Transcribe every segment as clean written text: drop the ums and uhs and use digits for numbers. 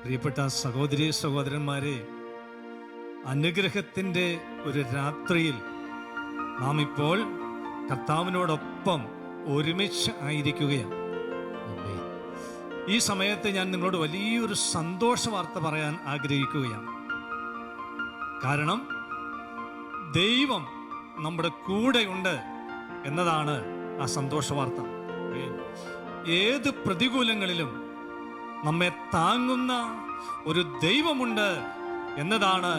പ്രിയപ്പെട്ട സഹോദരി സഹോദരന്മാരെ, അനുഗ്രഹത്തിൻ്റെ ഒരു രാത്രിയിൽ നാം ഇപ്പോൾ കർത്താവിനോടൊപ്പം ഒരുമിച്ച് ആയിരിക്കുകയാണ്. ഈ സമയത്ത് ഞാൻ നിങ്ങളോട് വലിയൊരു സന്തോഷ വാർത്ത പറയാൻ ആഗ്രഹിക്കുകയാണ്. കാരണം ദൈവം നമ്മുടെ കൂടെയുണ്ട് എന്നതാണ് ആ സന്തോഷ വാർത്ത. ഏത് പ്രതികൂലങ്ങളിലും നമ്മെ താങ്ങുന്ന ഒരു ദൈവമുണ്ട് എന്നതാണ്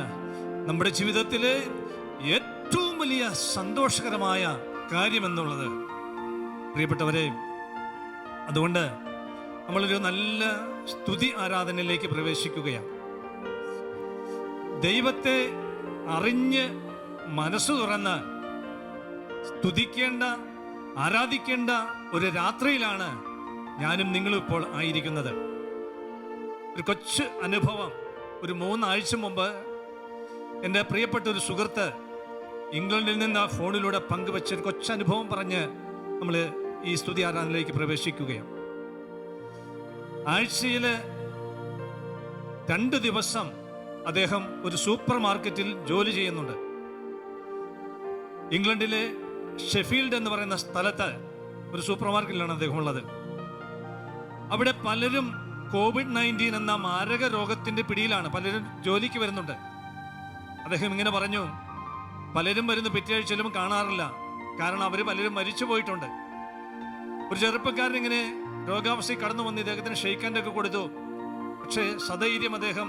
നമ്മുടെ ജീവിതത്തിലെ ഏറ്റവും വലിയ സന്തോഷകരമായ കാര്യമെന്നുള്ളത്. പ്രിയപ്പെട്ടവരെ, അതുകൊണ്ട് നമ്മളൊരു നല്ല സ്തുതി ആരാധനയിലേക്ക് പ്രവേശിക്കുകയാണ്. ദൈവത്തെ അറിഞ്ഞ് മനസ്സ് തുറന്ന് സ്തുതിക്കേണ്ട, ആരാധിക്കേണ്ട ഒരു രാത്രിയിലാണ് ഞാനും നിങ്ങളും ഇപ്പോൾ ആയിരിക്കുന്നത്. ഒരു കൊച്ചു അനുഭവം. ഒരു 3 ആഴ്ച മുമ്പ് എൻ്റെ പ്രിയപ്പെട്ട ഒരു സുഹൃത്ത് ഇംഗ്ലണ്ടിൽ നിന്ന് ഫോണിലൂടെ പങ്കുവെച്ച ഒരു കൊച്ചനുഭവം പറഞ്ഞ് നമ്മൾ ഈ സ്തുതി ആരാധനയിലേക്ക് പ്രവേശിക്കുകയാണ്. ആഴ്ചയിൽ 2 ദിവസം അദ്ദേഹം ഒരു സൂപ്പർ മാർക്കറ്റിൽ ജോലി ചെയ്യുന്നുണ്ട്. ഇംഗ്ലണ്ടിലെ ഷെഫീൽഡ് എന്ന് പറയുന്ന സ്ഥലത്ത് ഒരു സൂപ്പർ മാർക്കറ്റിലാണ് അദ്ദേഹം ഉള്ളത്. അവിടെ പലരും COVID-19 എന്ന മാരക രോഗത്തിൻ്റെ പിടിയിലാണ്. പലരും ജോലിക്ക് വരുന്നുണ്ട്. അദ്ദേഹം ഇങ്ങനെ പറഞ്ഞു, പലരും വരുന്ന പിറ്റേഴ്ച ചെല്ലുമ്പോൾ കാണാറില്ല. കാരണം അവർ പലരും മരിച്ചു പോയിട്ടുണ്ട്. ഒരു ചെറുപ്പക്കാരൻ ഇങ്ങനെ രോഗാവസ്ഥയിൽ കടന്നു വന്ന് ഇദ്ദേഹത്തിന് ഷെയ്ക്കാൻ്റെ ഒക്കെ കൊടുത്തു. പക്ഷേ സധൈര്യം അദ്ദേഹം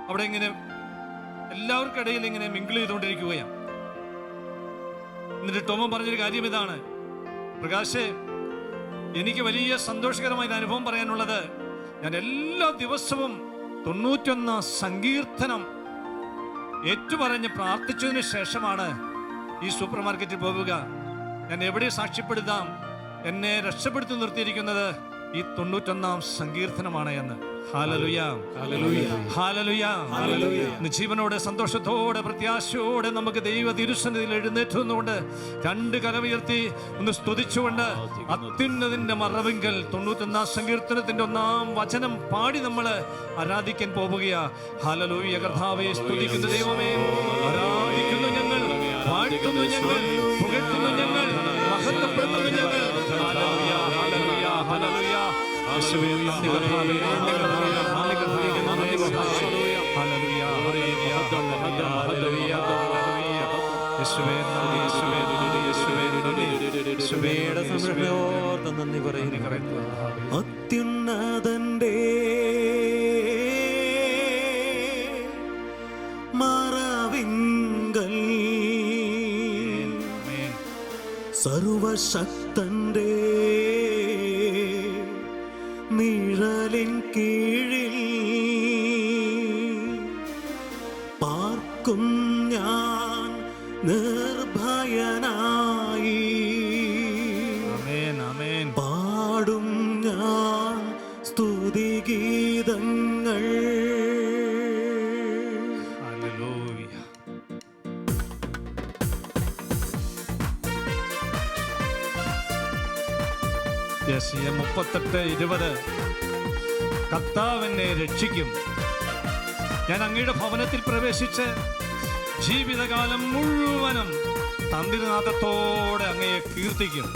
അവിടെ ഇങ്ങനെ എല്ലാവർക്കിടയിൽ ഇങ്ങനെ മിങ്കിൾ ചെയ്തുകൊണ്ടിരിക്കുകയാണ്. എന്നിട്ട് ടോമൻ പറഞ്ഞൊരു കാര്യം ഇതാണ്: പ്രകാശേ, എനിക്ക് വലിയ സന്തോഷകരമായ അനുഭവം പറയാനുള്ളത്, ഞാൻ എല്ലാ ദിവസവും 91 സങ്കീർത്തനം ഏറ്റുപറഞ്ഞ് പ്രാർത്ഥിച്ചതിന് ശേഷമാണ് ഈ സൂപ്പർ മാർക്കറ്റിൽ പോവുക. ഞാൻ എവിടെ സാക്ഷ്യപ്പെടുത്താം? എന്നെ രക്ഷപ്പെടുത്തി നിർത്തിയിരിക്കുന്നത് ഈ 91 സങ്കീർത്തനമാണ് എന്ന്. Hallelujah, hallelujah, hallelujah, hallelujah. ജീവനോടെ, സന്തോഷത്തോടെ, പ്രത്യാശയോടെ നമുക്ക് ദൈവ തിരുസന്നിധിയിൽ എഴുന്നേറ്റുന്നുകൊണ്ട് 2 കരമുയർത്തി ഒന്ന് സ്തുതിച്ചുകൊണ്ട് അത്യുന്നതിന്റെ മറവിങ്കൽ 91 സങ്കീർത്തനത്തിന്റെ 1-ാം വചനം പാടി നമ്മൾ ആരാധിക്കാൻ പോവുകയാ. ഹല്ലേലൂയ. കർത്താവേ, സ്തുതിക്കുന്ന ദൈവമേ, ആരാധിക്കുന്നു ഞങ്ങൾ, വാഴ്ത്തുന്നു ഞങ്ങൾ, പുകഴ്ത്തുന്നു ഞങ്ങൾ, മഹത്വപ്പെടുത്തുന്നു ഞങ്ങൾ. Hallelujah, hallelujah, hallelujah. യേശുവേ, നന്ദി കർത്താവേ, നന്ദി കർത്താവേ, നന്ദി കർത്താവേ, നന്ദി കർത്താവേ. Hallelujah, hallelujah, hallelujah, hallelujah. യേശുവേ നന്ദി, യേശുവേ നന്ദി, യേശുവേ നന്ദി, യേശുവേ സമർപ്പണത്തോടെ നന്ദി പറയുന്നു. അത്യുന്നതന്റെ മറവിങ്കൽ സർവശക്തന്റെ നിഴലിൻ കീഴിൽ പാർക്കും ഞാൻ നിർഭയനായി. പാടും ഞാൻ സ്തുതിഗീതങ്ങൾ. യെശയ്യാ 38:20 കർത്താവ് എന്നെ രക്ഷിക്കും. ഞാൻ അങ്ങയുടെ ഭവനത്തിൽ പ്രവേശിച്ച് ജീവിതകാലം മുഴുവനും തന്ത്രിനാഥത്തോടെ അങ്ങയെ കീർത്തിക്കും.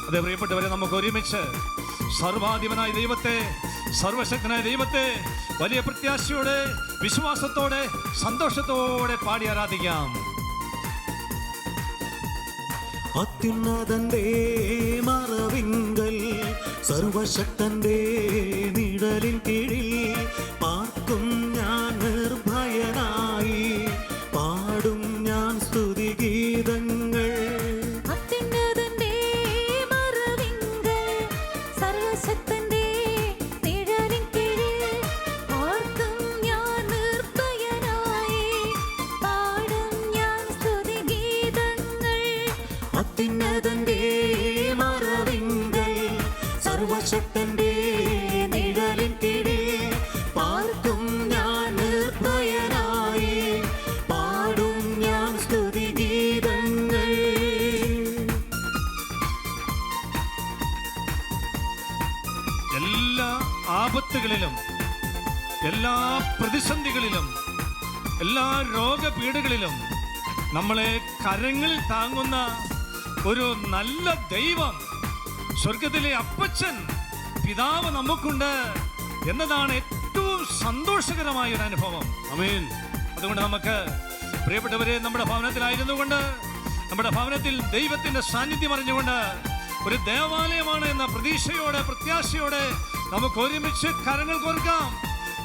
അതെ പ്രിയപ്പെട്ടവരെ, നമുക്ക് ഒരുമിച്ച് സർവാധിപനായ ദൈവത്തെ, സർവശക്തനായ ദൈവത്തെ വലിയ പ്രത്യാശയോടെ, വിശ്വാസത്തോടെ, സന്തോഷത്തോടെ പാടി ആരാധിക്കാം. അത്യുന്നതന്റെ മറവിങ്കൽ സർവശക്തന്റെ നിഴലിൻ കീഴിൽ പാർക്കും ഞാൻ നിർഭയനായി. പാടും ഞാൻ സ്തുതിഗീതങ്ങൾ. അത്യുന്നതന്റെ മറവിങ്കൽ സർവശക്തന്റെ നിഴലിൻ കീഴിൽ പാർക്കും ഞാൻ നിർഭയനായി. പാടും ഞാൻ സ്തുതിഗീതങ്ങൾ. അത്യുന്നതന്റെ മറവിങ്കൽ സർവശക്തന്റെ നിഴലിൻ കീഴിൽ പാർക്കും ഞാൻ നിർഭയനായി. പാടും ഞാൻ സ്തുതിഗീതങ്ങൾ. എല്ലാ ആപത്തുകളിലും, എല്ലാ പ്രതിസന്ധികളിലും, എല്ലാ രോഗപീഠകളിലും നമ്മളെ കരങ്ങളിൽ താങ്ങുന്ന ഒരു നല്ല ദൈവം, സ്വർഗത്തിലെ അപ്പച്ചൻ പിതാവ് നമുക്കുണ്ട് എന്നതാണ് ഏറ്റവും സന്തോഷകരമായ ഒരു അനുഭവം. ആമേൻ. അതുകൊണ്ട് നമുക്ക് പ്രിയപ്പെട്ടവരെ, നമ്മുടെ ഭവനത്തിലായിരുന്നു കൊണ്ട്, നമ്മുടെ ഭവനത്തിൽ ദൈവത്തിന്റെ സാന്നിധ്യം അറിഞ്ഞുകൊണ്ട്, ഒരു ദേവാലയമാണ് എന്ന പ്രതീക്ഷയോടെ, പ്രത്യാശയോടെ നമുക്ക് ഒരുമിച്ച് കരങ്ങൾ കോർക്കാം.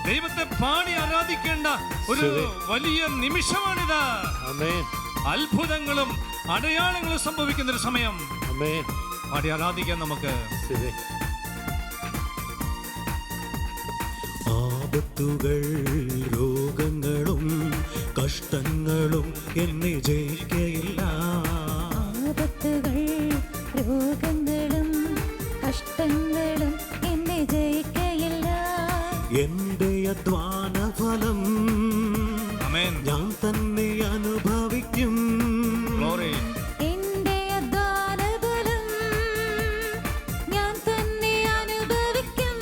ദൈവത്തെ പാടി ആരാധിക്കേണ്ട ഒരു വലിയ നിമിഷമാണിത്. അത്ഭുതങ്ങളും അടയാളങ്ങളും സംഭവിക്കുന്ന ഒരു സമയം. പാടി ആരാധിക്കാൻ നമുക്ക്. ആപത്തുകൾ, രോഗങ്ങളും കഷ്ടങ്ങളും എന്നെ ജയിക്കയില്ല. ആപത്തുകൾ, രോഗങ്ങളും കഷ്ടങ്ങളും എന്നെ ജയിക്കയില്ല. എന്റെ അധ്വാന ഫലം ഞാൻ തന്നെ അനുഭവിക്കും. എന്റെ അധ്വാനഫലം ഞാൻ തന്നെ അനുഭവിക്കും.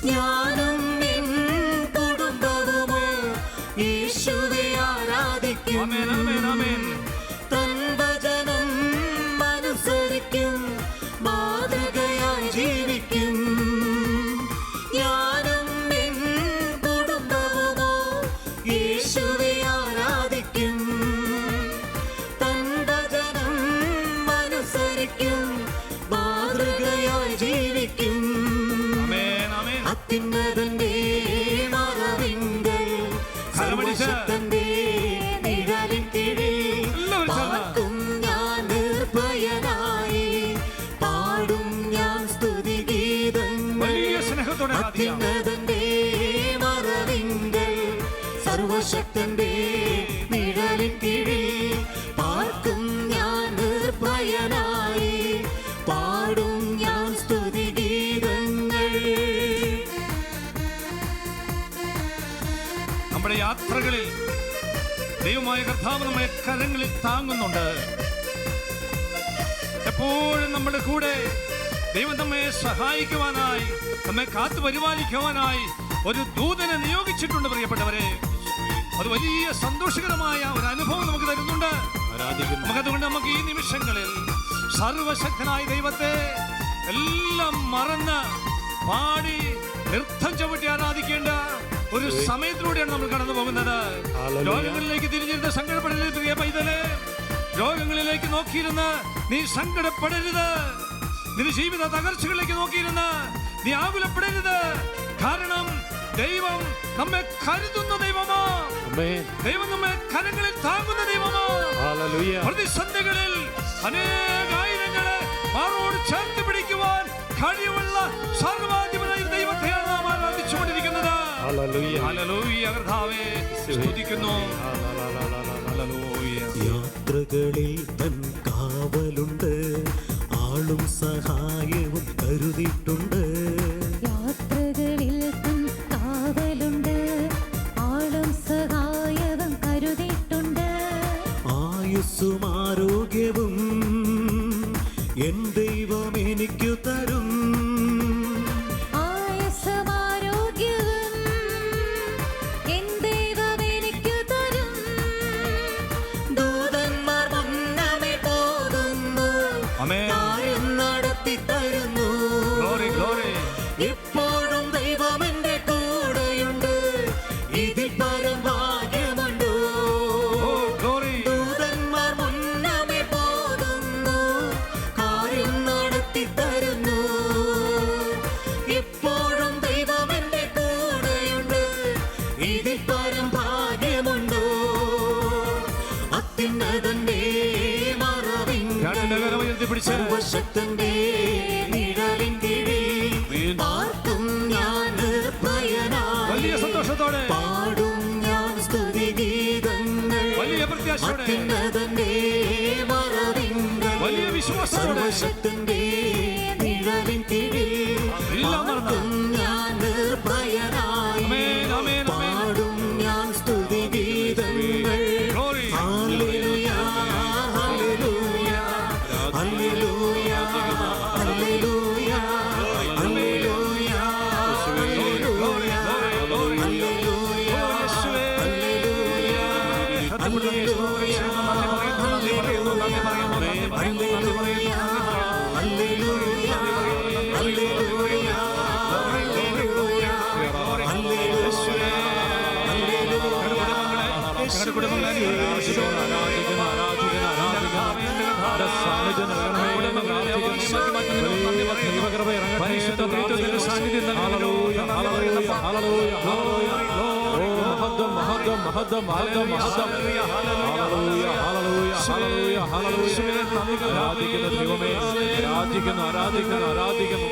ഞാനും എൻ കുടുംബവുമോ യേശുവെ ആരാധിക്കും. തൻ വചനം അനുസരിക്കും, മാതൃകയായി ജീവിക്കും. ഞാനും എൻ കുടുംബവുമോ യേശുവെ ആരാധിക്കും. തൻ വചനം അനുസരിക്കും, മാതൃകയായി ജീവിക്കും. അത്യുന്നതന്റെ മറവിങ്കൽ, സർവശക്തന്റെ നിഴലിൻ കീഴിൽ പാർക്കും ഞാൻ നിർഭയനായി. പാടും ഞാൻ സ്തുതിഗീതങ്ങൾ. അത്യുന്നതന്റെ മറവിങ്കൽ, സർവശക്തന്റെ നിഴലിൻ കീഴിൽ പാർക്കും ഞാൻ നിർഭയനായി. പാടും ഞാൻ സ്തുതിഗീതങ്ങൾ. നമ്മുടെ യാത്രകളിൽ ദൈവമായ കർത്താവ് നമ്മെ കരങ്ങളിൽ താങ്ങുന്നുണ്ട്. എപ്പോഴും നമ്മുടെ കൂടെ ദൈവം നമ്മെ സഹായിക്കുവാനായി, നമ്മെ കാത്തു പരിപാലിക്കുവാനായി ഒരു ദൂതനെ നിയോഗിച്ചിട്ടുണ്ട്. പ്രിയപ്പെട്ടവരെ, അത് വലിയ സന്തോഷകരമായ ഒരു അനുഭവം നമുക്ക് തരുന്നുണ്ട്. നമുക്കതുകൊണ്ട് നമുക്ക് ഈ നിമിഷങ്ങളിൽ സർവശക്തനായ ദൈവത്തെ എല്ലാം മറന്ന് പാടി നൃത്തം ചവിട്ടി ആരാധിക്കേണ്ട ഒരു സമയത്തിലൂടെയാണ് നമ്മൾ കടന്നു പോകുന്നത്. രോഗങ്ങളിലേക്ക് തിരിഞ്ഞിരുന്ന് സങ്കടപ്പെടരുത് പ്രിയ പൈതലേ. രോഗങ്ങളിലേക്ക് നോക്കിയിരുന്ന് നീ സങ്കടപ്പെടരുത്. നിന്റെ ജീവിത തകർച്ചകളിലേക്ക് നോക്കിയിരുന്ന് നീ ആകുലപ്പെടരുത്. കാരണം ദൈവം നമ്മെ കരുതുന്ന ദൈവമാ. ദൈവം നമ്മെ കരങ്ങളിൽ താങ്ങുന്ന ദൈവമാ. പ്രതിസന്ധികളിൽ അനേകായിരങ്ങളെ മാറോട് ചേർത്ത് പിടിക്കുവാൻ കഴിവുള്ള സർവാധിപനായ ദൈവത്തെയാണ് നാം ആരാധിച്ചുകൊണ്ടിരിക്കുന്നത്. കർത്താവേ സ്തുതിക്കുന്നു. യാത്രകളിൽ തൻ കാവലുണ്ട്, ആളും സഹായവും കരുതിയിട്ടുണ്ട്. യാത്രകളിൽ തൻ കാവലുണ്ട്, ആളും സഹായവും കരുതിയിട്ടുണ്ട്. ആയുസ്സും ആരോഗ്യവും എൻ ദൈവം എനിക്കു തരും. ആയുസ്സും ആരോഗ്യവും എൻ ദൈവം എനിക്കു തരും. ദൂതന്മാർ മുന്നമേ പോകുന്നു, കാര്യം നടത്തി തരുന്നു. എപ്പോഴും ദൈവം എന്റെ കൂടെയുണ്ട്, ഇതിൽ പരം ഭാഗ്യമുണ്ടോ? ദൂതന്മാർ മുന്നമേ പോകുന്നു, കാര്യം നടത്തി തരുന്നു. എപ്പോഴും ദൈവം എന്റെ കൂടെയുണ്ട്, ഇതിൽ പരം ഭാഗ്യമുണ്ടോ? അത്യുന്നതന്റെ മറവിങ്കൽ, സർവശക്തന്റെ നിഴലിൻ കീഴിൽ പാർക്കും ഞാൻ നിർഭയനായി. വലിയ സന്തോഷത്തോടെ പാടും ഞാൻ സ്തുതിഗീതങ്ങൾ. അത്യുന്നതന്റെ മറവിങ്കൽ, വലിയ വിശ്വാസത്തോടെ സർവശക്തന്റെ നിഴലിൻ കീഴിൽ പാർക്കും ഞാൻ നിർഭയനായി. പാടും ഞാൻ സ്തുതിഗീതങ്ങൾ. Hallelujah, hallelujah, hallelujah, hallelujah, hallelujah, ത്രിത്വത്തിന്റെ സാന്നിധ്യം നൽകുന്നു. ആരാധിക്കുന്ന ദൈവമേ, ആരാധിക്കുന്നു ആരാധിക്കുന്നു ആരാധിക്കുന്നു.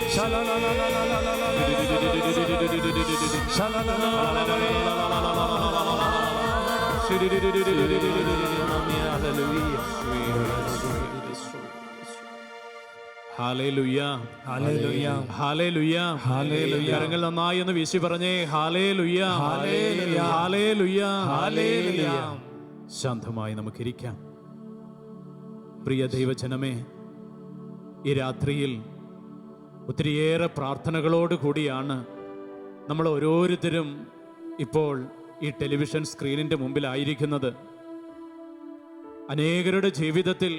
Hallelujah hallelujah hallelujah hallelujah. കരങ്ങൾ നന്നായി എന്ന് വീശി പറഞ്ഞേ ഹല്ലേലൂയ ഹല്ലേലൂയ ഹല്ലേലൂയ ഹല്ലേലൂയ. ശാന്തമായി നമുക്കിരിക്കാം. പ്രിയ ദൈവജനമേ, ഈ രാത്രിയിൽ ഒത്തിരിയേറെ പ്രാർത്ഥനകളോട് കൂടിയാണ് നമ്മൾ ഓരോരുത്തരും ഇപ്പോൾ ഈ ടെലിവിഷൻ സ്ക്രീനിൻ്റെ മുമ്പിലായിരിക്കുന്നത്. അനേകരുടെ ജീവിതത്തിൽ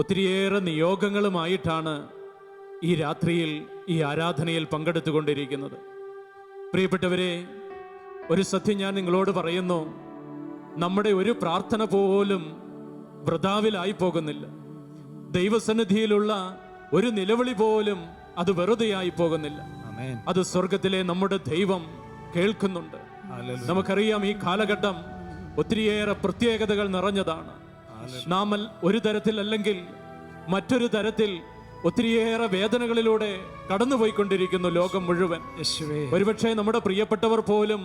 ഒത്തിരിയേറെ നിയോഗങ്ങളുമായിട്ടാണ് ഈ രാത്രിയിൽ ഈ ആരാധനയിൽ പങ്കെടുത്തുകൊണ്ടിരിക്കുന്നത്. പ്രിയപ്പെട്ടവരെ, ഒരു സത്യം ഞാൻ നിങ്ങളോട് പറയുന്നു. നമ്മുടെ ഒരു പ്രാർത്ഥന പോലും വൃഥാവിലായി പോകുന്നില്ല. ദൈവസന്നിധിയിലുള്ള ഒരു നിലവിളി പോലും അത് വെറുതെയായി പോകുന്നില്ല. അത് സ്വർഗത്തിലെ നമ്മുടെ ദൈവം കേൾക്കുന്നുണ്ട്. നമുക്കറിയാം, ഈ കാലഘട്ടം ഒത്തിരിയേറെ പ്രത്യേകതകൾ നിറഞ്ഞതാണ്. നാം ഒരു തരത്തിൽ അല്ലെങ്കിൽ മറ്റൊരു തരത്തിൽ ഒത്തിരിയേറെ വേദനകളിലൂടെ കടന്നുപോയിക്കൊണ്ടിരിക്കുന്നു ലോകം മുഴുവൻ. ഒരുപക്ഷെ നമ്മുടെ പ്രിയപ്പെട്ടവർ പോലും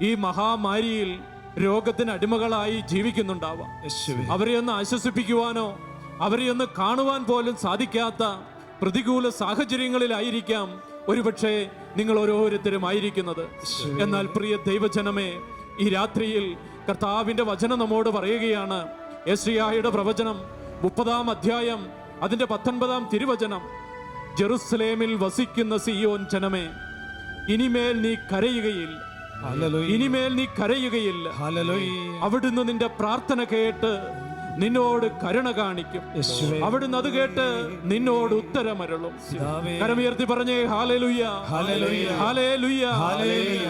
ഈ മഹാമാരിയിൽ രോഗത്തിന് അടിമകളായി ജീവിക്കുന്നുണ്ടാവാം. അവരെ ഒന്ന് ആശ്വസിപ്പിക്കുവാനോ അവരെ ഒന്ന് കാണുവാൻ പോലും സാധിക്കാത്ത പ്രതികൂല സാഹചര്യങ്ങളിലായിരിക്കാം ഒരുപക്ഷെ നിങ്ങൾ ഓരോരുത്തരും ആയിരിക്കുന്നത്. എന്നാൽ പ്രിയ ദൈവജനമേ, ഈ രാത്രിയിൽ കർത്താവിന്റെ വചനം നമ്മോട് പറയുകയാണ്. യെശയ്യായുടെ പ്രവചനം 30-ാം അധ്യായം അതിന്റെ 19-ാം തിരുവചനം. ജെറുസലേമിൽ വസിക്കുന്ന സിയോൻ ജനമേ, ഇനിമേൽ നീ കരയുകയില്ല, ഇനിമേൽ നീ കരയുകയില്ല. അവിടുന്ന് നിന്റെ പ്രാർത്ഥന കേട്ട് നിന്നോട് കരുണ കാണിക്കും. അവിടുന്ന് അത് കേട്ട് നിന്നോട് ഉത്തരമരുളും. കരമുയർത്തി പറഞ്ഞേ ഹല്ലേലൂയ ഹല്ലേലൂയ ഹല്ലേലൂയ.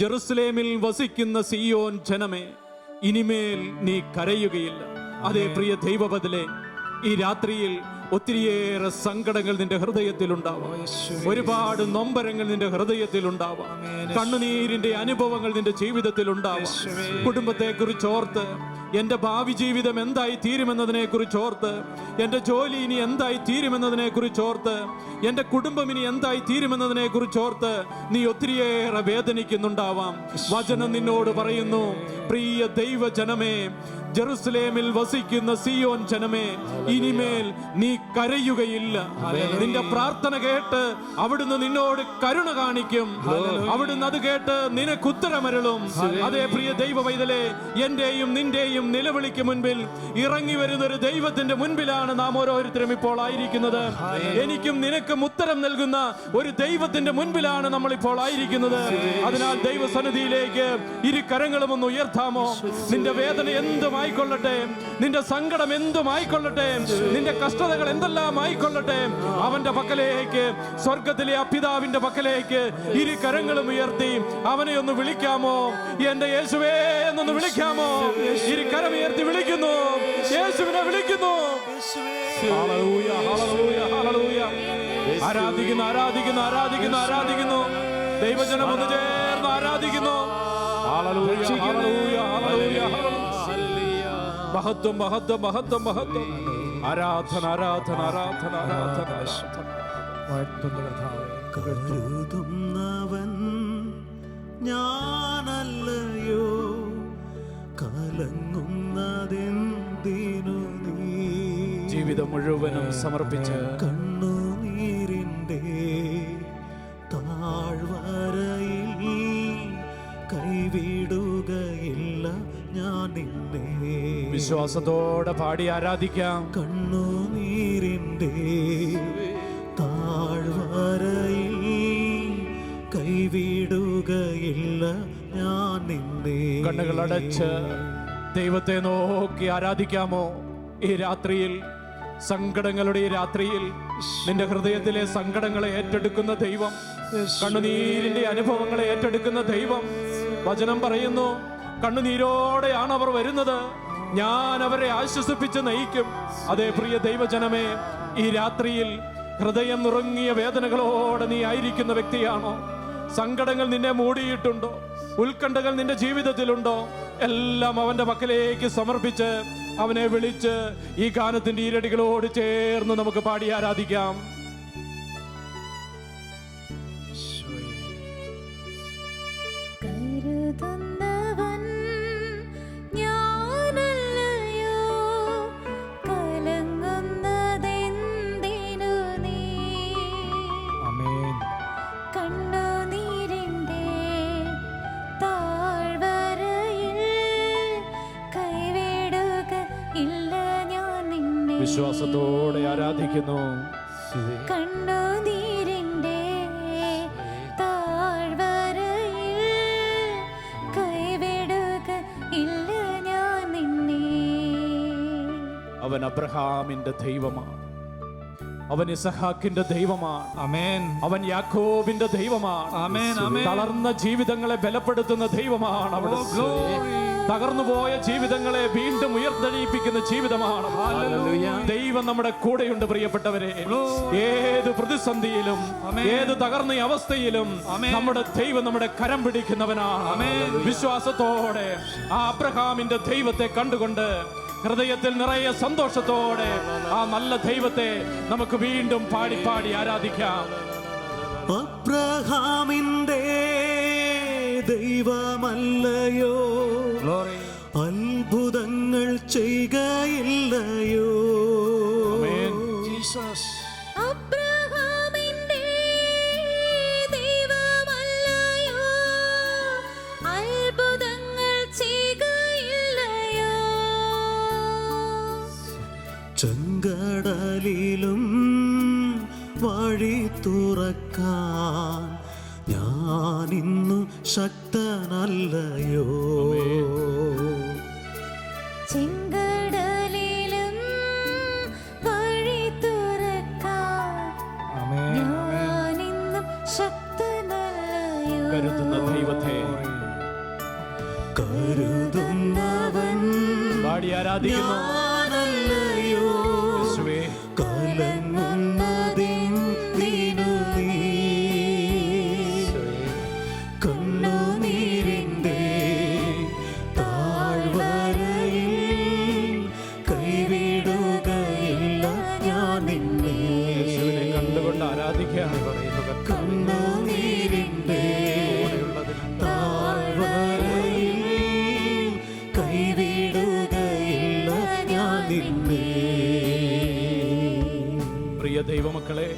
ജെറുസലേമിൽ വസിക്കുന്ന സിയോൻ ജനമേ, ഇനിമേൽ നീ കരയുകയില്ല. അതേ പ്രിയ ദൈവബദലേ, ഈ രാത്രിയിൽ ഒത്തിരിയേറെ സങ്കടങ്ങൾ നിന്റെ ഹൃദയത്തിൽ ഉണ്ടാവാം. ഒരുപാട് നൊമ്പരങ്ങൾ നിന്റെ ഹൃദയത്തിൽ ഉണ്ടാവാം. കണ്ണുനീരിന്റെ അനുഭവങ്ങൾ നിന്റെ ജീവിതത്തിൽ ഉണ്ടാവാം. കുടുംബത്തെ കുറിച്ച് ഓർത്ത്, എന്റെ ഭാവി ജീവിതം എന്തായി തീരുമെന്നതിനെ കുറിച്ച് ഓർത്ത്, എന്റെ ജോലി ഇനി എന്തായി തീരുമെന്നതിനെ കുറിച്ച് ഓർത്ത്, എന്റെ കുടുംബം ഇനി എന്തായി തീരുമെന്നതിനെ കുറിച്ച് ഓർത്ത് നീ ഒത്തിരിയേറെ വേദനിക്കുന്നുണ്ടാവാം. വചനം നിന്നോട് പറയുന്നു, പ്രിയ ദൈവജനമേ, ജെറുസലേമിൽ വസിക്കുന്ന സിയോൻ ജനമേ, ഇനിമേൽ നീ കരയുകയില്ല. നിന്റെ പ്രാർത്ഥന കേട്ട് അവിടുന്ന് നിന്നോട് കരുണ കാണിക്കും. അവിടുന്ന് അത് കേട്ട് നിനക്ക് ഉത്തരമരുളും. അതേ പ്രിയ ദൈവ പൈതലേ, എന്റെയും നിന്റെയും നിലവിളിക്ക് മുൻപിൽ ഇറങ്ങി വരുന്ന ഒരു ദൈവത്തിന്റെ മുൻപിലാണ് നാം ഓരോരുത്തരും ഇപ്പോൾ ആയിരിക്കുന്നത്. എനിക്കും നിനക്കും ഉത്തരം നൽകുന്ന ഒരു ദൈവത്തിന്റെ മുൻപിലാണ് നമ്മൾ ഇപ്പോൾ ആയിരിക്കുന്നത്. അതിനാൽ ദൈവസന്നിധിയിലേക്ക് ഇരു കരങ്ങളും ഒന്ന് ഉയർത്താമോ? നിന്റെ വേദന എന്തുമായിക്കൊള്ളട്ടെ, നിന്റെ സങ്കടം എന്തുമായിക്കൊള്ളട്ടെ, നിന്റെ കഷ്ടതകൾ എന്തെല്ലാം ആയിക്കൊള്ളട്ടെ, അവന്റെ പക്കലേക്ക്, സ്വർഗത്തിലെ ആ പിതാവിന്റെ പക്കലേക്ക് ഇരു കരങ്ങളും ഉയർത്തി അവനെ ഒന്ന് വിളിക്കാമോ? എന്റെ യേശുവേ എന്നൊന്ന് വിളിക്കാമോ? ഇരു കരം ഉയർത്തി വിളിക്കുന്നു, യേശുവിനെ വിളിക്കുന്നു. Hallelujah hallelujah hallelujah. ആരാധിക്കുന്നു ആരാധിക്കുന്നു ആരാധിക്കുന്നു ആരാധിക്കുന്നു. ദൈവജനം ഒന്ന് ചേർന്ന് ആരാധിക്കുന്നു. Hallelujah hallelujah hallelujah hallelujah. മഹത്വം മഹത്വം മഹത്വം മഹത്വം. ആരാധന ആരാധന ആരാധന ആരാധന. കരുതുന്നവൻ ഞാനല്ലയോ, കലങ്ങുന്നതെന്തിനു നീ? ജീവിതം മുഴുവനും സമർപ്പിച്ച് കണ്ണുനീരിൻ്റെ താഴ്വരയിൽ കൈവിടുകയില്ല ഞാൻ നിന്നെ. വിശ്വാസത്തോടെ പാടി ആരാധിക്കാം. കണ്ണുനീരിൻ്റെ താഴ്വരയിൽ കൈവിടുകയില്ല ഞാൻ നിന്നെ. കണ്ണുകളടച്ച് ദൈവത്തെ നോക്കി ആരാധിക്കാമോ? ഈ രാത്രിയിൽ, സങ്കടങ്ങളുടെ ഈ രാത്രിയിൽ നിന്റെ ഹൃദയത്തിലെ സങ്കടങ്ങളെ ഏറ്റെടുക്കുന്ന ദൈവം, കണ്ണുനീരിന്റെ അനുഭവങ്ങളെ ഏറ്റെടുക്കുന്ന ദൈവം. വചനം പറയുന്നു, കണ്ണുനീരോടെയാണ് അവർ വരുന്നത്, ഞാൻ അവരെ ആശ്വസിപ്പിച്ച് നയിക്കും. അതേ പ്രിയ ദൈവജനമേ, ഈ രാത്രിയിൽ ഹൃദയം നുറുങ്ങിയ വേദനകളോടെ നീ ആയിരിക്കുന്ന വ്യക്തിയാണോ? സങ്കടങ്ങൾ നിന്നെ മൂടിയിട്ടുണ്ടോ? ഉത്കണ്ഠകൾ നിന്റെ ജീവിതത്തിലുണ്ടോ? എല്ലാം അവന്റെ പക്കലേക്ക് സമർപ്പിച്ച് അവനെ വിളിച്ച് ഈ ഗാനത്തിന്റെ ഈരടികളോട് ചേർന്ന് നമുക്ക് പാടി ആരാധിക്കാം. കരുതുന്നവൻ ഞാനല്ലയോ, കലങ്ങുന്നതെന്തിനു നീ? കണ്ണുനീരിന്റെ താഴ്വരയിൽ കൈവിടുക ഇല്ല ഞാൻ നിന്നെ. വിശ്വാസത്തോടെ ആരാധിക്കുന്നു. കണ്ണുനീരിന്റെ താഴ്വരയിൽ കൈവിടുക ഇല്ല ഞാൻ നിന്നെ. അവൻ അബ്രഹാമിന്റെ ദൈവമാണ്, അവൻ ഇസഹാക്കിന്റെ ദൈവമാണ്, ആമേൻ. അവൻ യാക്കോബിന്റെ ദൈവമാണ്, ആമേൻ, ആമേൻ. തളർന്ന ജീവിതങ്ങളെ ബലപ്പെടുത്തുന്ന ദൈവമാണ് അവിടെ. തകർന്നുപോയ ജീവിതങ്ങളെ വീണ്ടും ഉയർത്തെഴുന്നേൽപ്പിക്കുന്ന ജീവിതമാണ്. ദൈവം നമ്മുടെ കൂടെയുണ്ട് പ്രിയപ്പെട്ടവരെ. ഏത് പ്രതിസന്ധിയിലും ഏത് തകർന്ന അവസ്ഥയിലും നമ്മുടെ ദൈവം നമ്മുടെ കരം പിടിക്കുന്നവനാണ്. വിശ്വാസത്തോടെ ആ അബ്രഹാമിന്റെ ദൈവത്തെ കണ്ടുകൊണ്ട് ഹൃദയത്തിൽ നിറയെ സന്തോഷത്തോടെ ആ നല്ല ദൈവത്തെ നമുക്ക് വീണ്ടും പാടി പാടി ആരാധിക്കാം. അബ്രഹാമിന്റെ ദൈവമല്ലയോ, അത്ഭുതങ്ങൾ ചെയ്യുകയില്ലയോ? അബ്രഹാമിന്റെ ദൈവമല്ലയോ, അത്ഭുതങ്ങൾ ചെയ്യുകയില്ലയോ? ചെങ്കടലിലും വഴി തുറക്കാൻ ഞാനിന്നു ശക്തനല്ലയോ? ചെങ്കടലിലും വഴി തുറക്കാൻ ഞാനിന്നും ശക്തനല്ലയോ? കരുതുന്ന ദൈവത്തെ കരുതുന്നവൻ പാടി ആരാധിക്കുന്നു. ഞാനല്ലയോ, കലങ്ങുന്നതെന്തിനു നീ? കണ്ണുനീരിന്റെ താഴ്വരയിൽ കൈവിടുകയില്ല ഞാൻ നിന്നെ. കണ്ടുകൊണ്ട് ആരാധിക്കാം. കണ്ണുനീരിന്റെ താഴ്വരയിൽ കൈവിടുകയില്ല ഞാൻ നിന്നെ. പ്രിയ ദൈവമക്കളെ,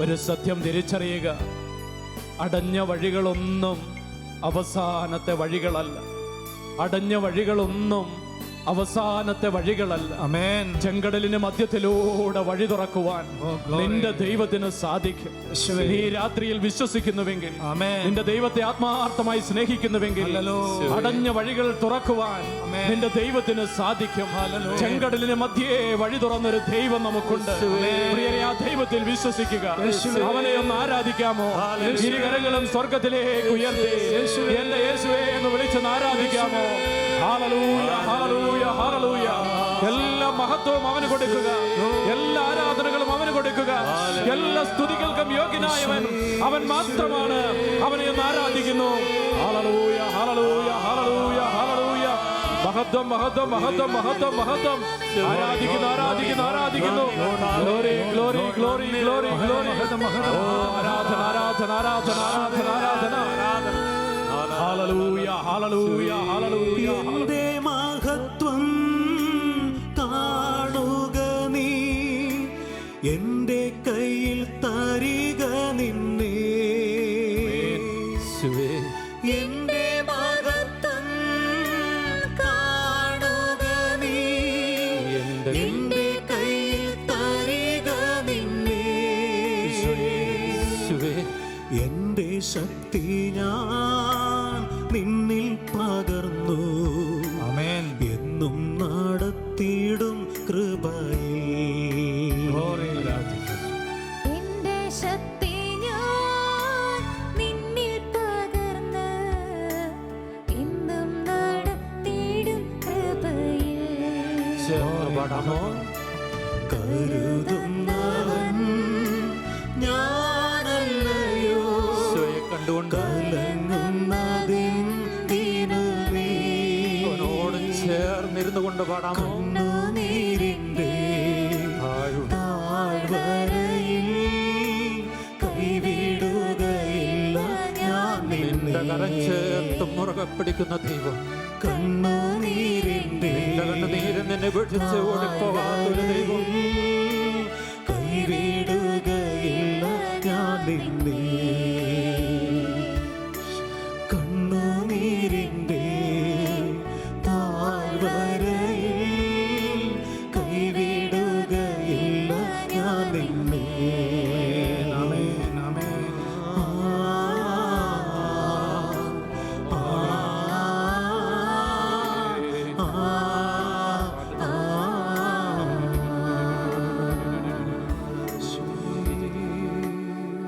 ഒരു സത്യം തിരിച്ചറിയുക. അടഞ്ഞ വഴികളൊന്നും അവസാനത്തെ വഴികളല്ല. അടഞ്ഞ വഴികളൊന്നും അവസാനത്തെ വഴികളല്ല. ആമേൻ. ചെങ്കടലിന് മധ്യത്തിലൂടെ വഴി തുറക്കുവാൻ നിന്റെ ദൈവത്തിന് സാധിക്കും. നീ രാത്രിയിൽ വിശ്വസിക്കുന്നുവെങ്കിൽ, നിന്റെ ദൈവത്തെ ആത്മാർത്ഥമായി സ്നേഹിക്കുന്നുവെങ്കിൽ, അടഞ്ഞ വഴികൾ തുറക്കുവാൻ നിന്റെ ദൈവത്തിന് സാധിക്കും. ചെങ്കടലിന് മധ്യേ വഴി തുറന്നൊരു ദൈവം നമുക്കുണ്ട്. പ്രിയരെ, ആ ദൈവത്തിൽ വിശ്വസിക്കുക. അവനെ ഒന്ന് ആരാധിക്കാമോ? ഇരുകരങ്ങളും സ്വർഗത്തിലേക്ക് ഉയർത്തി എന്റെ യേശുവേ എന്ന് വിളിച്ചൊന്ന് ആരാധിക്കാമോ? Hallelujah, hallelujah, hallelujah. എല്ലാ മഹത്വവും അവന് കൊടുക്കുക, എല്ലാ ആരാധനകളും അവന് കൊടുക്കുക. എല്ലാ സ്തുതികൾക്കും യോഗ്യനായവൻ അവൻ മാത്രമാണ്. അവനെ ഒന്ന് ആരാധിക്കുന്നു. Hallelujah, hallelujah, hallelujah, hallelujah. മഹത്വം, മഹത്വം, മഹത്വം, മഹത്വം, മഹത്വം. ആരാധിക്കുന്നു, ആരാധിക്കുന്നു, ആരാധിക്കുന്നു. Glory, glory, glory, glory, glory. ആരാധന, ആരാധന, ആരാധന, ആരാധന, ആരാധന. Hallelujah, hallelujah, hallelujah. നിന്റെ മഹത്വം കാണുക നീ, എന്റെ കയ്യിൽ തരിക നിന്നെ. എന്റെ മഹത്വം കാണുക നീ, എന്റെ കയ്യിൽ തരിക നിന്നെ. എന്റെ ശക്തി ഞാൻ നിന്നിൽ പകർന്നു, ആമേൻ. എന്നും നടത്തിയിടും കൃപയിൽ. എന്റെ ശക്തി ഞാൻ നിന്നിൽ പകർന്ന് എന്നും നടത്തിയിടും കൃപയിൽ. കരുതുന്നവൻ ശ്വാസം മുറുകെ പിടിക്കുന്ന ദൈവം, കണ്ണുനീരിന്റെ നിന്റെ കണ്ണുനീരിൽ നിന്നെ വിളിച്ച് ഓടിപ്പോകാത്തൊരു ദൈവം, കൈവിടുകയില്ല ഞാൻ നിന്നെ. കണ്ണുനീരിന്റെ താഴ്വരയിൽ കൈവിടുകയില്ല ഞാൻ നിന്നെ. ആമേൻ, ആമേൻ.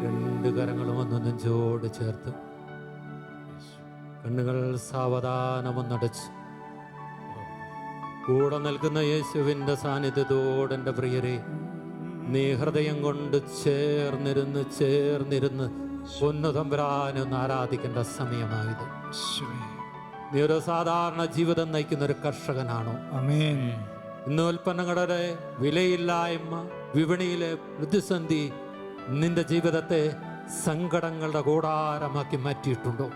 രണ്ട് കരങ്ങളും ഒന്ന് നെഞ്ചോട് ചേർത്ത് കണ്ണുകൾ സാവധാനമൊന്നടച്ച് കൂടെ നിൽക്കുന്ന യേശുവിൻ്റെ സാന്നിധ്യത്തോടെ എൻ്റെ പ്രിയരെ, നീ ഹൃദയം കൊണ്ട് ചേർന്നിരുന്ന് പൊന്നുതമ്പുരാനെ ഒന്ന് ആരാധിക്കേണ്ട സമയമായത്. നീ ഒരു സാധാരണ ജീവിതം നയിക്കുന്ന ഒരു കർഷകനാണോ? ആമേൻ. ഇന്ന് ഉൽപ്പന്നങ്ങളുടെ വിലയില്ലായ്മ, വിപണിയിലെ പ്രതിസന്ധി നിന്റെ ജീവിതത്തെ സങ്കടങ്ങളുടെ കൂടാരമാക്കി മാറ്റിയിട്ടുണ്ടോ?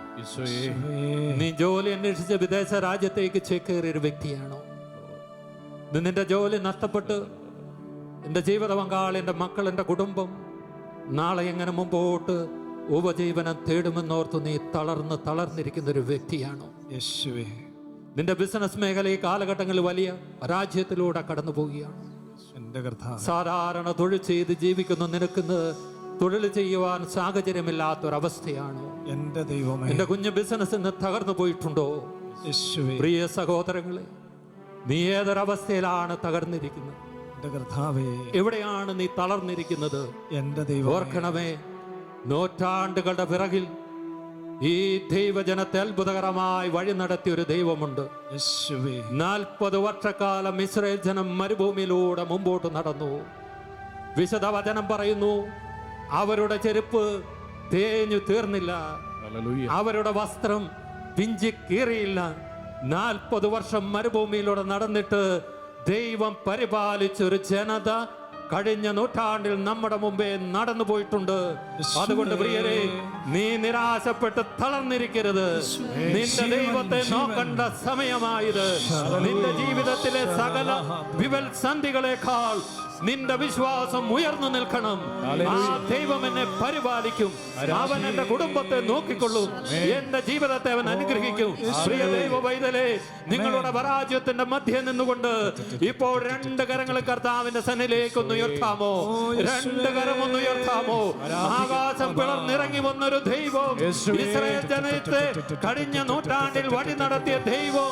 നീ ജോലി അന്വേഷിച്ച് വിദേശ രാജ്യത്തേക്ക് ചേക്കേറിയ ഒരു വ്യക്തിയാണോ? നിന്റെ ജോലി നഷ്ടപ്പെട്ട് എൻ്റെ ജീവിത പങ്കാളി, എൻ്റെ മക്കൾ, എൻ്റെ കുടുംബം നാളെ എങ്ങനെ മുമ്പോട്ട് ഉപജീവനം തേടുമെന്നോർത്ത് നീ തളർന്നിരിക്കുന്ന ഒരു വ്യക്തിയാണോ? യേശുവേ, നിന്റെ ബിസിനസ് മേഖല ഈ കാലഘട്ടങ്ങളിൽ വലിയ പരാജയത്തിലൂടെ കടന്നു പോവുകയാണ്. എൻ്റെ കർത്താവേ, സാധാരണ തൊഴിൽ ചെയ്ത് ജീവിക്കുന്ന നിനക്ക് തൊഴിൽ ചെയ്യുവാൻ സാഹചര്യമില്ലാത്തൊരവസ്ഥയാണോ? എൻ്റെ ദൈവമേ, നിന്റെ കുഞ്ഞു ബിസിനസ് ഇന്ന് തകർന്നു പോയിട്ടുണ്ടോ? യേശുവേ, പ്രിയ സഹോദരങ്ങളെ, നീ ഏതൊരവസ്ഥയിലാണ് തകർന്നിരിക്കുന്നത്? എൻ്റെ കർത്താവേ, എവിടെയാണ് നീ തളർന്നിരിക്കുന്നത്? എൻ്റെ ദൈവം, ഓർക്കണമേ, നൂറ്റാണ്ടുകളുടെ പിറകിൽ ഈ ദൈവജനത്തെ അത്ഭുതകരമായി വഴി നടത്തിയ ഒരു ദൈവമുണ്ട്. യേശുവേ, 40 വർഷക്കാലം ഇസ്രായേൽ ജനം മരുഭൂമിയിലൂടെ മുമ്പോട്ട് നടന്നു. വിശുദ്ധ വചനം പറയുന്നു, അവരുടെ ചെരുപ്പ് തേഞ്ഞു തീർന്നില്ല, അവരുടെ വസ്ത്രം പിഞ്ചി കീറിയില്ല. 40 വർഷം മരുഭൂമിയിലൂടെ നടന്നിട്ട് ദൈവം പരിപാലിച്ചൊരു ജനത കഴിഞ്ഞ നൂറ്റാണ്ടിൽ നമ്മുടെ മുമ്പേ നടന്നു പോയിട്ടുണ്ട്. അതുകൊണ്ട് പ്രിയരെ, നീ നിരാശപ്പെട്ട് തളർന്നിരിക്കരുത്. നിന്റെ ദൈവത്തെ നോക്കേണ്ട സമയമായത്. നിന്റെ ജീവിതത്തിലെ സകല വിവൽസന്ധികളെക്കാൾ നിന്റെ വിശ്വാസം ഉയർന്നു നിൽക്കണം. ആ ദൈവം എന്നെ പരിപാലിക്കും, അവൻ എന്റെ കുടുംബത്തെ നോക്കിക്കൊള്ളും, എന്റെ ജീവിതത്തെ അവൻ അനുഗ്രഹിക്കും. പ്രിയ ദൈവ വൈതലേ, നിങ്ങളുടെ പരാജയത്തിന്റെ മധ്യേ നിന്നുകൊണ്ട് ഇപ്പോൾ 2 കരങ്ങൾ കർത്താവിന്റെ സന്നിധിയിലേക്ക് ഒന്ന് ഉയർത്താമോ? 2 കരം ഒന്ന് ഉയർത്താമോ? ആകാശം പിളർന്നിറങ്ങി വന്നൊരു ദൈവം, ഇസ്രായേൽ ജനത്തെ കഴിഞ്ഞ നൂറ്റാണ്ടിൽ വഴി നടത്തിയ ദൈവം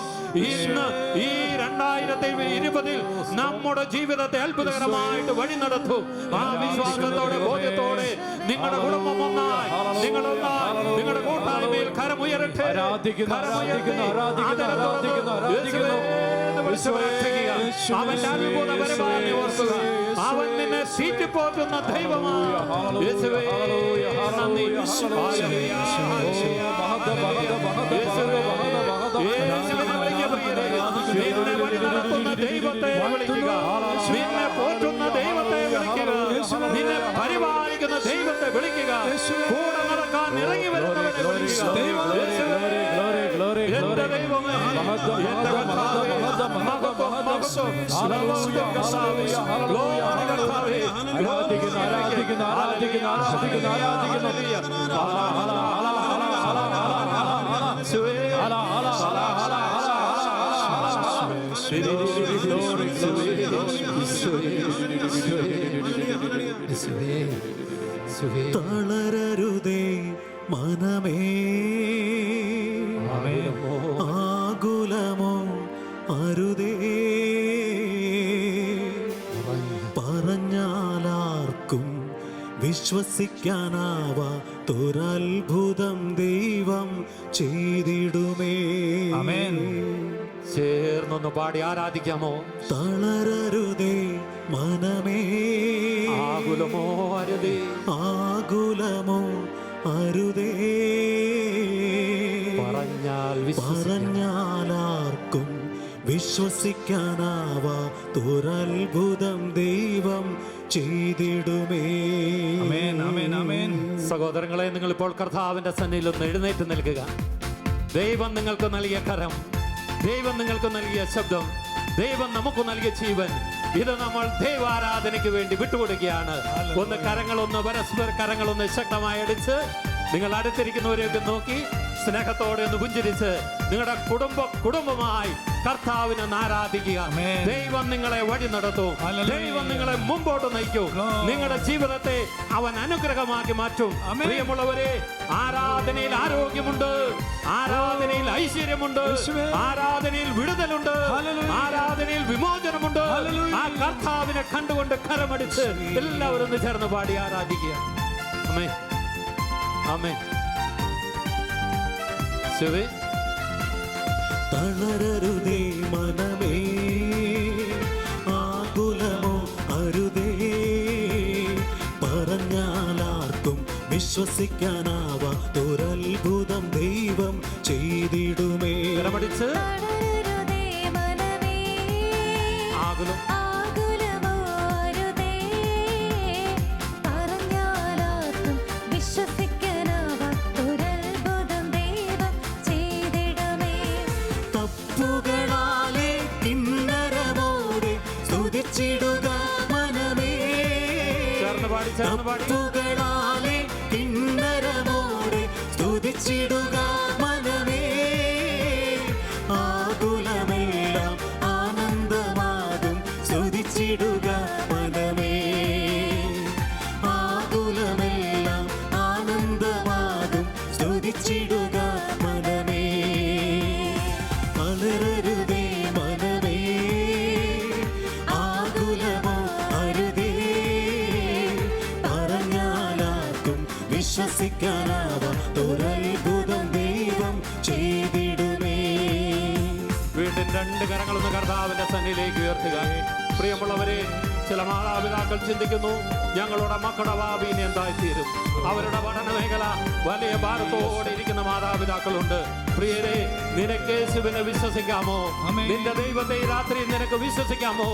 ഇന്ന് ഈ 2020 നമ്മുടെ ജീവിതത്തെ അത്ഭുതകരമായിട്ട് വഴി നടത്തും. ആ വിശ്വാസത്തോടെ, ബോധ്യത്തോടെ നിങ്ങളുടെ കുടുംബം ഒന്നായി, നിങ്ങളുടെ കൂട്ടായ്മയിൽ കരമുയരട്ടെ. അവന്റെ അത്ഭുത പരിപാലനം ഓർക്കുക. അവൻ നിന്നെ തീറ്റിപ്പോറ്റുന്ന ദൈവമാണ്. യേശുവേ, നന്ദി. നിന്നെ വഴി നടത്തുന്ന ദൈവത്തെ വിളിക്കുക, നിന്നെ പോറ്റുന്ന ദൈവത്തെ വിളിക്കുക, നിന്നെ പരിപാലിക്കുന്ന ദൈവത്തെ വിളിക്കുക, കൂടെ നടക്കാൻ ഇറങ്ങി വരുന്നവനെ വിളിക്കുക. എന്റെ ദൈവമേ, എന്റെ കർത്താവേ, മഹത്വം, മഹത്വം, തളരരുതേ മനമേ, ആകുലമോ അരുതേ, പറഞ്ഞാലാർക്കും വിശ്വസിക്കാനാവാത്തൊരത്ഭുതം ദൈവം ചെയ്തിടുമേ. ആമേൻ. ചേർന്നൊന്ന് പാടി ആരാധിക്കാമോ? തളരരുതേ മനമേ, ആകുലമോ അരുതേ, ആകുലമോ അരുതേ, പറഞ്ഞാലാർക്കും വിശ്വസിക്കാനാവാത്തൊരത്ഭുതം ദൈവം ചെയ്തിടുമേ. ആമേൻ, ആമേൻ, ആമേൻ. സഹോദരങ്ങളെ, നിങ്ങൾ ഇപ്പോൾ കർത്താവിന്റെ സന്നിധിയിൽ ഒന്ന് എഴുന്നേറ്റ് നിൽക്കുക. ദൈവം നിങ്ങൾക്ക് നൽകിയ കരം, ദൈവം നിങ്ങൾക്ക് നൽകിയ ശബ്ദം, ദൈവം നമുക്ക് നൽകിയ ജീവൻ, ഇത് നമ്മൾ ദൈവാരാധനയ്ക്ക് വേണ്ടി വിട്ടുകൊടുക്കുകയാണ്. ഒന്ന് കരങ്ങളൊന്ന് പരസ്പര കരങ്ങളൊന്ന് ശക്തമായി അടിച്ച് നിങ്ങൾ അടുത്തിരിക്കുന്നവരെയൊക്കെ നോക്കി സ്നേഹത്തോടെ ഒന്ന് പുഞ്ചിരിച്ച് നിങ്ങളുടെ കുടുംബമായി കർത്താവിനെ ആരാധിക്കുക. ദൈവം നിങ്ങളെ വഴി നടത്തും, ദൈവം നിങ്ങളെ മുമ്പോട്ട് നയിക്കും, നിങ്ങളുടെ ജീവിതത്തെ അവൻ അനുഗ്രഹമാക്കി മാറ്റും. പ്രിയമുള്ളവരെ, ആരാധനയിൽ ആരോഗ്യമുണ്ട്, ആരാധനയിൽ ഐശ്വര്യമുണ്ട്, ആരാധനയിൽ വിടുതലുണ്ട്, ആരാധനയിൽ വിമോചനമുണ്ട്. ആ കർത്താവിനെ കണ്ടുകൊണ്ട് കരമടിച്ച് എല്ലാവരും ഒന്ന് ചേർന്ന് പാടി ആരാധിക്കുക. ആമേൻ, ആമേൻ. ശിവേ, തളരരുതേ മനമേ, ആകുലമോ അരുതേ, പറഞ്ഞാലാർക്കും വിശ്വസിക്കാനാവാത്തൊരത്ഭുതം ദൈവം ചെയ്തിടുമേ. കരമടിച്ച് തളരരുതേ മനമേ, ആകുലം ആകുലമോ അരുതേ, പറഞ്ഞാലാർക്കും വിശ്വസിക്കാനാവാത്തൊരത്ഭുതം ദൈവം ചെയ്തിടുമേ. തപ്പുകളാലെ കിന്നരമോടെ സ്തുതിച്ചിടുക മനമേ, ചേർന്ന് പാടി, ചേർന്ന് പാടി. തപ്പുകളാലെ കിന്നരമോടെ സ്തുതിച്ചിടുക മനമേ, ആകുലമെല്ലാം ആനന്ദമാകും സ്തുതിച്ചിടുക മനമേ, ആകുലമെല്ലാം ആനന്ദമാകും സ്തുതിച്ചിടുക മനമേ. അലറരുതേ മനമേ, ആകുലമോ അരുതേ, പറഞ്ഞാലാർക്കും വിശ്വസിക്കാനാവാത്തൊരത്ഭുതം ദൈവം ചെയ്തിടുമേ. വീണ്ടും രണ്ട് കരങ്ങളൊന്ന് കർത്താവിന്റെ സന്നിധിയിലേക്ക് ഉയർത്തുക. പ്രിയമുള്ളവരെ, ചില മാതാപിതാക്കൾ ചിന്തിക്കുന്നു, ഞങ്ങളുടെ മക്കളുടെ ഭാവി ഇനി എന്തായിത്തീരും. അവരുടെ പഠന മേഖല വലിയ ഭാരത്തോടെ ഇരിക്കുന്ന മാതാപിതാക്കളുണ്ട്. പ്രിയരെ, നിനക്ക് യേശുവിനെ വിശ്വസിക്കാമോ? നിന്റെ ദൈവത്തെ ഈ രാത്രി നിനക്ക് വിശ്വസിക്കാമോ?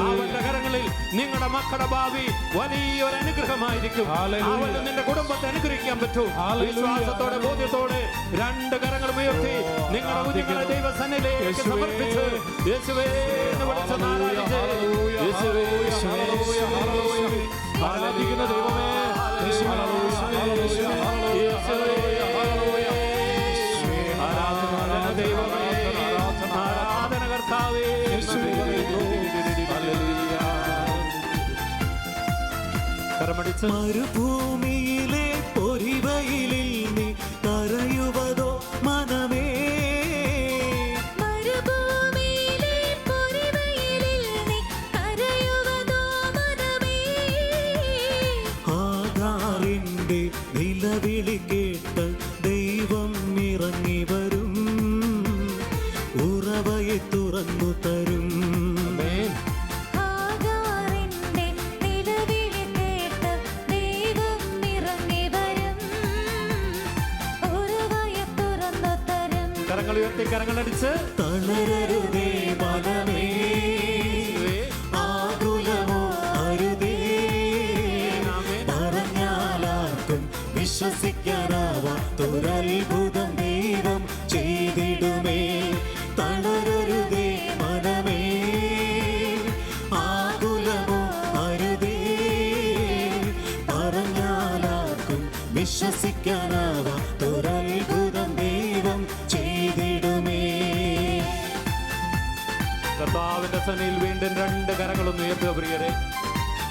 അവന്റെ കരങ്ങളിൽ നിങ്ങളുടെ മക്കളുടെ ഭാവി വലിയൊരു അനുഗ്രഹമായിരിക്കും. അവന് നിന്റെ കുടുംബത്തെ അനുഗ്രഹിക്കാൻ പറ്റും. വിശ്വാസത്തോടെ ബോധ്യത്തോടെ രണ്ട് കരങ്ങളും ഉയർത്തി നിങ്ങളുടെ കുഞ്ഞുങ്ങളെ ദൈവസന്നിധിയിലേക്ക് സമർപ്പിച്ച് യേശുവേ എന്ന് വിളിച്ച് ആരാധിച്ച് യേശുവേ ആരാധിക്കുന്ന ദൈവമേ, ആരാധന ദൈവമേ, ആരാധന കർത്താവേ. കരമടിച്ച് മരുഭൂമിയിലെ പൊരിവയിലിൽ നീ കരയുവതോ മനമേ, മരുഭൂമിയിലെ പൊരിവെയിലിൽ നീ കരയുവതോ മനമേ, ആധാറിന്റെ നിലവിളി കേട്ട് ദൈവം ഇറങ്ങി വരും, ഉറവയെ തുറന്നു തരും. ആഗാറിന്റെ നിലവിളി കേട്ട് ദൈവം ഇറങ്ങി വരും, ഉറവയെ തുറന്നു തരും. കരങ്ങൾ ഉയർത്തി കരങ്ങളടിച്ച് തളരരുതേ മനമേ, ആകുലമോ അരുതേ, പറഞ്ഞാലാർക്കും വിശ്വസിക്കാനാവാത്തൊരത്ഭുതം ദൈവം ചെയ്തിടുമേ. തളരരുതേ മനമേ, ആകുലമോ അരുതേ, പറഞ്ഞാലാർക്കും വിശ്വസിക്കാനാവാത്തൊരത്ഭുതം ദൈവം ചെയ്തിടുമേ. കർത്താവിന്റെ സന്നിധിയിൽ വീണ്ടും രണ്ട് കരങ്ങളൊന്ന് ഉയർത്തുക. പ്രിയരെ,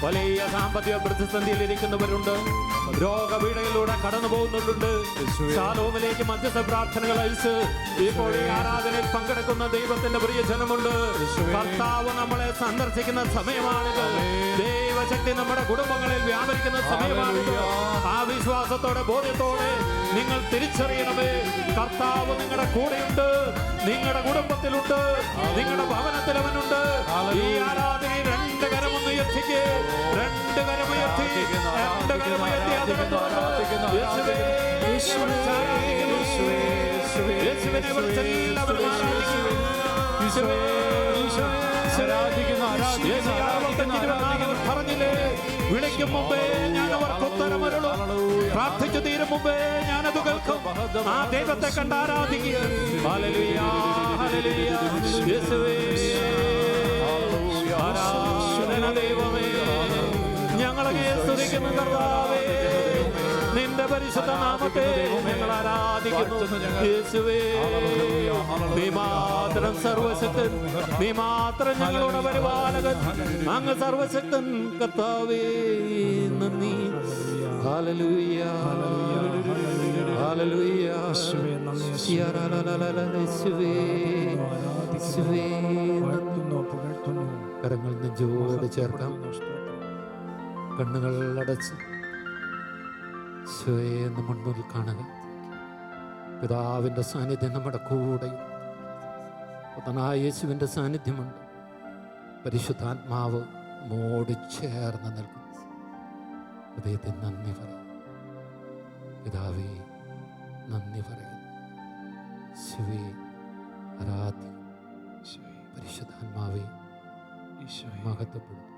വലിയ സാമ്പത്തിക പ്രതിസന്ധിയിൽ ഇരിക്കുന്നവരുണ്ട്, രോഗപീഠയിലൂടെ കടന്നു പോകുന്നവരുണ്ട്. ശാലോമിലേക്ക് മധ്യസ്ഥ പ്രാർത്ഥനകൾ അയച്ച് ഇപ്പോൾ ഈ ആരാധനയിൽ പങ്കെടുക്കുന്ന ദൈവത്തിന്റെ പ്രിയ ജനമുണ്ട്. കർത്താവ് നമ്മളെ സന്ദർശിക്കുന്ന സമയമാണിത്. ദൈവശക്തി നമ്മുടെ കുടുംബങ്ങളിൽ വ്യാപരിക്കുന്ന സമയമാണിത്. ആ വിശ്വാസത്തോടെ ബോധ്യത്തോടെ നിങ്ങൾ തിരിച്ചറിയണമേ, കർത്താവ് നിങ്ങളുടെ കൂടെയുണ്ട്, നിങ്ങളുടെ കുടുംബത്തിലുണ്ട്, നിങ്ങളുടെ ഭവനത്തിൽ അവനുണ്ട്. ഈ ആരാധനയിൽ രണ്ട് കരമൊന്ന് ഉയർത്തിക്ക്, രണ്ട് കരമുയർത്തി, രണ്ട് കരമുയർത്തി യേശുവേ, യേശുവിനെ വിളിച്ച് എല്ലാവരും ആരാധിക്കുന്നു. യേശുവേ, പറഞ്ഞില്ലേ, വിളിക്കും മുമ്പേ ഞാൻ അവർക്ക് ഉത്തരമരുളും. പ്രാർത്ഥിച്ചു തീരും മുമ്പേ ഞാനത് കേൾക്കും. ആ ദൈവത്തെ കണ്ട് ആരാധിക്കുക. Hallelujah, hallelujah. യേശുവേ, ആരാധന ദൈവമേ, ഞങ്ങളെ സ്തുതിക്കുന്ന കർത്താവേ, നിന്റെ പരിശുദ്ധ നാമത്തെ ഞങ്ങൾ ആരാധിക്കുന്നു. യേശുവേ, നീ മാത്രം സർവശക്തൻ, നീ മാത്രം ഞങ്ങളുടെ പരിപാലകൻ, അങ്ങ് സർവശക്തൻ കർത്താവേ, നന്ദി. Hallelujah, hallelujah. കരങ്ങൾ നെഞ്ചോട് ചേർക്കാം, കണ്ണുകൾ അടച്ച് ഈശോയെ മുൻപിൽ കാണുക. പിതാവിൻ്റെ സാന്നിധ്യം നമ്മുടെ കൂടെയും പുത്രനായ യേശുവിൻ്റെ സാന്നിധ്യമുണ്ട്. പരിശുദ്ധാത്മാവ് മോടി ചേർന്ന് നിൽക്കുന്നു. ഹൃദയത്തെ നന്ദി പറയും. പിതാവേ, നന്ദി പറയുന്നു. ശിവേ, ആരാധ്യം. പരിശുദ്ധാത്മാവേ, മഹത്വപ്പെടുന്നു.